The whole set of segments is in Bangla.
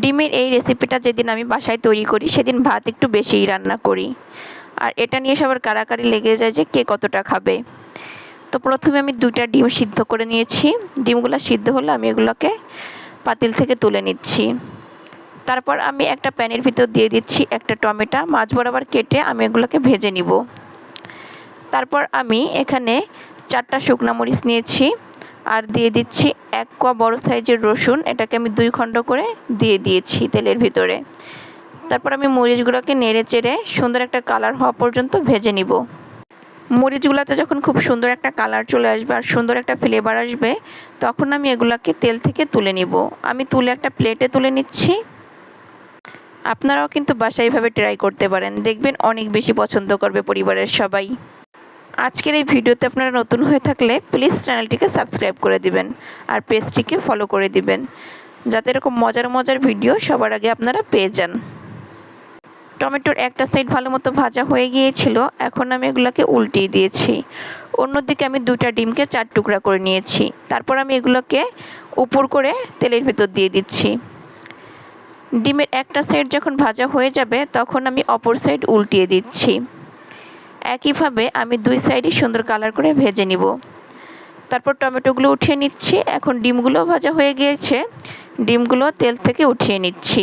ডিমের এই রেসিপিটা যেদিন আমি বাসায় তৈরি করি সেদিন ভাত একটু বেশিই রান্না করি, আর এটা নিয়ে সবার কাড়াকাড়ি লেগে যায় যে কে কতটা খাবে। তো প্রথমে আমি 2টা ডিম সিদ্ধ করে নিয়েছি। ডিমগুলো সিদ্ধ হলে আমি এগুলোকে পাতিল থেকে তুলে নিচ্ছি। তারপর আমি একটা প্যানের ভিতর দিয়ে দিচ্ছি একটা টমেটো মাঝ বরাবর কেটে আমি এগুলোকে ভেজে নিব। তারপর আমি এখানে 4টা শুকনো মরিচ নিয়েছি আর দিয়ে দিচ্ছি 1 কোয়া বড় সাইজের রসুন। এটাকে আমি 2 খণ্ড করে দিয়ে দিয়েছি তেলের ভিতরে। তারপর আমি মরিচগুলোকে নেড়ে চেড়ে সুন্দর একটা কালার হওয়া পর্যন্ত ভেজে নিব। মরিচগুলোতে যখন খুব সুন্দর একটা কালার চলে আসবে আর সুন্দর একটা ফ্লেভার আসবে, তখন আমি এগুলোকে তেল থেকে তুলে নিব। আমি তুলে একটা প্লেটে তুলে নিচ্ছি। আপনারাও কিন্তু বাসায় এইভাবে ট্রাই করতে পারেন, দেখবেন অনেক বেশি পছন্দ করবে পরিবারের সবাই। আজকের এই ভিডিওতে আপনারা নতুন হয়ে থাকলে প্লিজ চ্যানেলটিকে সাবস্ক্রাইব করে দিবেন আর পেজটিকে ফলো করে দিবেন, যাতে এরকম মজার মজার ভিডিও সবার আগে আপনারা পেয়ে যান। টমেটোর একটা সাইড ভালো মতো ভাজা হয়ে গিয়েছিল, এখন আমি এগুলোকে উল্টিয়ে দিয়েছি। অন্যদিকে আমি 2টা ডিমকে 4 টুকরা করে নিয়েছি। তারপর আমি এগুলোকে উপর করে তেলের ভেতর দিয়ে দিচ্ছি। ডিমের একটা সাইড যখন ভাজা হয়ে যাবে তখন আমি অপর সাইড উল্টিয়ে দিচ্ছি। একইভাবে আমি 2 সাইডই সুন্দর কালার করে ভেজে নিব। তারপর টমেটোগুলো উঠিয়ে নিচ্ছি। এখন ডিমগুলো ভাজা হয়ে গিয়েছে, ডিমগুলো তেল থেকে উঠিয়ে নিচ্ছি।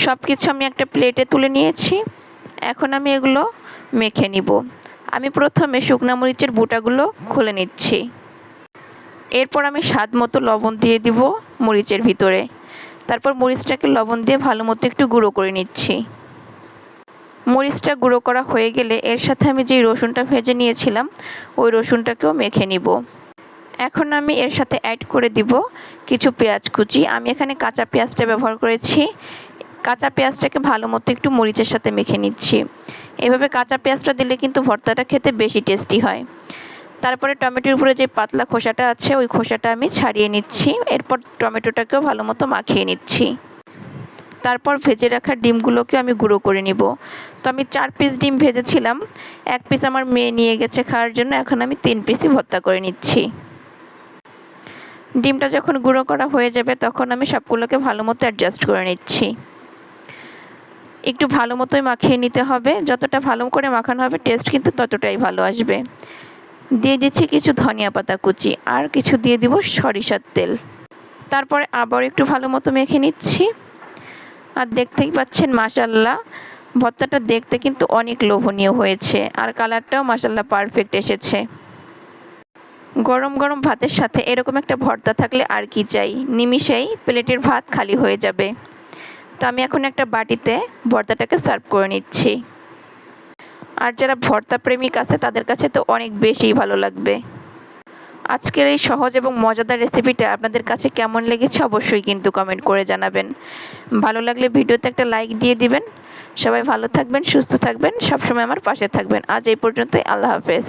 সব কিছু আমি একটা প্লেটে তুলে নিয়েছি। এখন আমি এগুলো মেখে নিব। আমি প্রথমে শুকনো মরিচের বোটাগুলো খুলে নিচ্ছি। এরপর আমি স্বাদ মতো লবণ দিয়ে দিব মরিচের ভিতরে। তারপর মরিচটাকে লবণ দিয়ে ভালো মতো একটু গুঁড়ো করে নিচ্ছি। মরিচটা গুঁড়ো করা হয়ে গেলে এর সাথে আমি যে রসুনটা ভেজে নিয়েছিলাম ওই রসুনটাকেও মেখে নিব। এখন আমি এর সাথে অ্যাড করে দিব কিছু পেঁয়াজ কুচি। আমি এখানে কাঁচা পেঁয়াজটা ব্যবহার করেছি। কাঁচা পেঁয়াজটাকে ভালো মতো একটু মরিচের সাথে মেখে নিচ্ছি। এভাবে কাঁচা পেঁয়াজটা দিলে কিন্তু ভর্তাটা খেতে বেশি টেস্টি হয়। তারপরে টমেটোর উপরে যে পাতলা খোসাটা আছে ওই খোসাটা আমি ছাড়িয়ে নিচ্ছি। এরপর টমেটোটাকেও ভালো মতো মাখিয়ে নিচ্ছি। তারপর ভেজে রাখা ডিমগুলোকে আমি গুঁড়ো করে নিব। তো আমি 4 পিস ডিম ভেজেছিলাম, 1 পিস আমার মেয়ে নিয়ে গেছে খাওয়ার জন্য, এখন আমি 3 পিসই ভর্তা করে নিচ্ছি। ডিমটা যখন গুঁড়ো করা হয়ে যাবে তখন আমি সবগুলোকে ভালো মতো অ্যাডজাস্ট করে নিচ্ছি। একটু ভালো মতোই মাখিয়ে নিতে হবে, যতটা ভালো করে মাখানো হবে টেস্ট কিন্তু ততটাই ভালো আসবে। দিয়ে দিচ্ছি কিছু ধনিয়া পাতা কুচি আর কিছু দিয়ে দিব সরিষার তেল। তারপরে আবার একটু ভালো মতো মেখে নিচ্ছি। আর দেখতেই পাচ্ছেন মাশাআল্লাহ ভর্তাটা দেখতে কিন্তু অনেক লোভনীয় হয়েছে আর কালারটাও মাশাআল্লাহ পারফেক্ট এসেছে। গরম গরম ভাতের সাথে এরকম একটা ভর্তা থাকলে আর কি চাই, নিমিষেই প্লেটের ভাত খালি হয়ে যাবে। তো আমি এখন একটা বাটিতে ভর্তাটাকে সার্ভ করে নিচ্ছি। আর যারা ভর্তা প্রেমিক আছে তাদের কাছে তো অনেক বেশি ভালো লাগবে। আজকের এই সহজ এবং মজাদার রেসিপিটা আপনাদের কাছে কেমন লেগেছে অবশ্যই কিন্তু কমেন্ট করে জানাবেন। ভালো লাগলে ভিডিওতে একটা লাইক দিয়ে দিবেন। সবাই ভালো থাকবেন, সুস্থ থাকবেন, সবসময় আমার পাশে থাকবেন। আজ এই পর্যন্তই। আল্লাহ হাফেজ।